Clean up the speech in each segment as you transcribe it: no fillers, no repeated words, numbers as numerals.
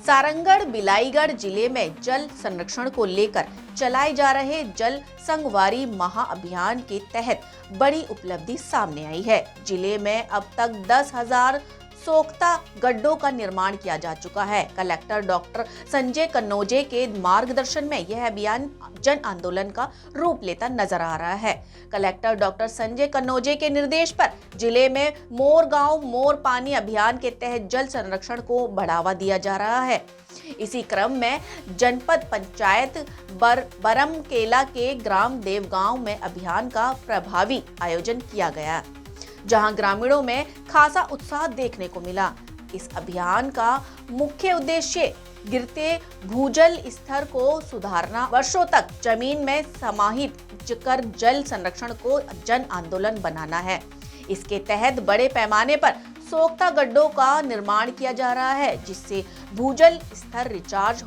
सारंगढ़ बिलाईगढ़ जिले में जल संरक्षण को लेकर चलाए जा रहे जल संगवारी महाअभियान के तहत बड़ी उपलब्धि सामने आई है। जिले में अब तक 10,000 सोख्ता गड्ढों का निर्माण किया जा चुका है। कलेक्टर डॉक्टर संजय कन्नौजे के मार्गदर्शन में यह अभियान जन आंदोलन का रूप लेता नजर आ रहा है। कलेक्टर डॉक्टर संजय कन्नौजे के निर्देश पर जिले में मोर गांव मोर पानी अभियान के तहत जल संरक्षण को बढ़ावा दिया जा रहा है। इसी क्रम में जनपद पंचायत बरमकेला के ग्राम देवगांव में अभियान का प्रभावी आयोजन किया गया, जहां ग्रामीणों में खासा उत्साह देखने को मिला। इस अभियान का मुख्य उद्देश्य गिरते भूजल स्तर को सुधारना, वर्षों तक जमीन में समाहित कर जल संरक्षण को जन आंदोलन बनाना है। इसके तहत बड़े पैमाने पर सोख्ता गड्ढों का निर्माण किया जा रहा है, जिससे भूजल स्तर रिचार्ज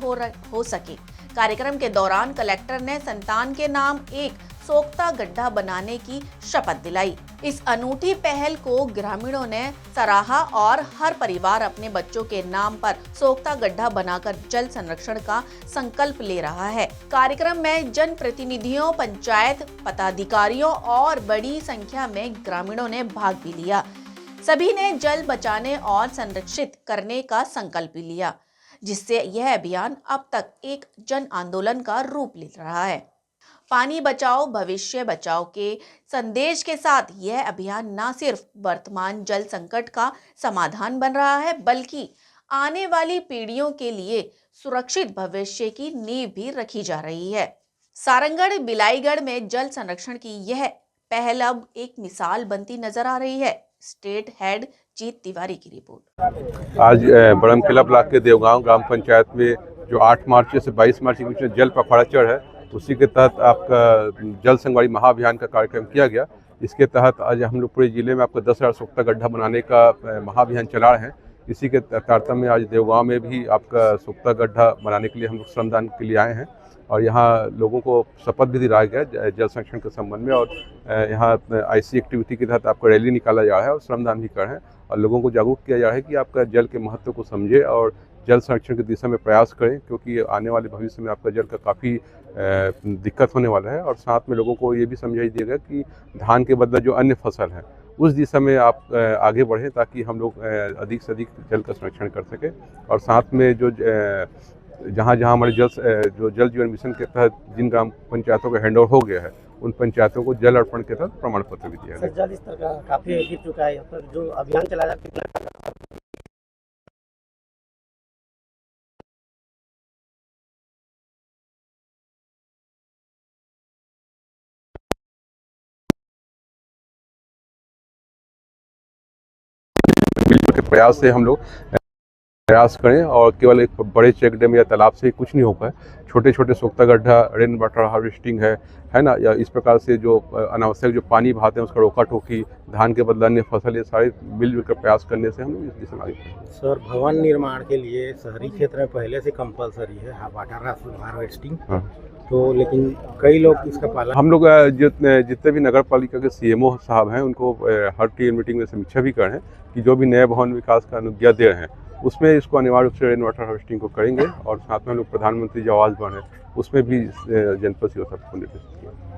हो सके। कार्यक्रम के दौरान कलेक्टर ने संतान के नाम एक सोख्ता गड्ढा बनाने की शपथ दिलाई। इस अनूठी पहल को ग्रामीणों ने सराहा और हर परिवार अपने बच्चों के नाम पर सोख्ता गड्ढा बनाकर जल संरक्षण का संकल्प ले रहा है। कार्यक्रम में जन प्रतिनिधियों, पंचायत पदाधिकारियों और बड़ी संख्या में ग्रामीणों ने भाग भी लिया। सभी ने जल बचाने और संरक्षित करने का संकल्प लिया, जिससे यह अभियान अब तक एक जन आंदोलन का रूप ले रहा है। पानी बचाओ भविष्य बचाओ के संदेश के साथ यह अभियान न सिर्फ वर्तमान जल संकट का समाधान बन रहा है, बल्कि आने वाली पीढ़ियों के लिए सुरक्षित भविष्य की नींव भी रखी जा रही है। सारंगढ़ बिलाईगढ़ में जल संरक्षण की यह पहल अब एक मिसाल बनती नजर आ रही है। स्टेट हेड जीत तिवारी की रिपोर्ट। आज बरमकेला ब्लॉक के देवगांव ग्राम पंचायत में जो 8 मार्च से 22 मार्च के बीच में जल पखवाड़ा चढ़ है, उसी के तहत आपका जल संगवारी महाअभियान का कार्यक्रम किया गया। इसके तहत आज हम लोग पूरे जिले में आपका 10,000 सोख्ता गड्ढा बनाने का महाअभियान चला रहे हैं। इसी के तारतम्य में आज देवगांव में भी आपका सोख्ता गड्ढा बनाने के लिए हम लोग श्रमदान के लिए आए हैं और यहाँ लोगों को शपथ भी दिलाया गया जल संरक्षण के संबंध में। और यहाँ IC एक्टिविटी के तहत आपका रैली निकाला जा रहा है और श्रमदान भी कर रहे हैं और लोगों को जागरूक किया जा रहा है कि आपका जल के महत्व को समझे और जल संरक्षण की दिशा में प्रयास करें, क्योंकि आने वाले भविष्य में आपका जल का काफ़ी दिक्कत होने वाला है। और साथ में लोगों को ये भी समझाई दिया गया कि धान के बदले जो अन्य फसल है उस दिशा में आप आगे बढ़ें, ताकि हम लोग अधिक से अधिक जल का संरक्षण कर सकें। और साथ में जो जहाँ हमारे जल जीवन मिशन के तहत जिन ग्राम पंचायतों का हैंडओवर हो गया है, उन पंचायतों को जल अर्पण के तहत प्रमाण पत्र भी दिया गया। जल स्तर का काफी गिर चुका है, जो अभियान चलाया कितना के प्रयास से हम लोग प्रयास करें और केवल एक बड़े चेक डैम या तालाब से कुछ नहीं हो पाए। छोटे छोटे सोख्ता गड्ढा, रेन वाटर हार्वेस्टिंग है ना, या इस प्रकार से जो अनावश्यक जो पानी बहाते हैं उसका रोका टोकी, धान के बदले अन्य फसल, ये सारे मिलजुल कर प्रयास करने से हम लोग इस दिशा में आगे बढ़ेंगे। सर, भवन निर्माण के लिए शहरी क्षेत्र में पहले से कंपलसरी है वाटर हार्वेस्टिंग, तो लेकिन कई लोग इसका पालन। हम लोग जितने भी नगर पालिका के CMO साहब हैं उनको हर टीम मीटिंग में समीक्षा भी कर रहे हैं कि जो भी नए भवन विकास का अनुज्ञा दे रहे हैं उसमें इसको अनिवार्य रूप से रेन वाटर हार्वेस्टिंग को करेंगे। और साथ में हम लोग प्रधानमंत्री जो आवास बन है उसमें भी जनपद को निर्देशित किया।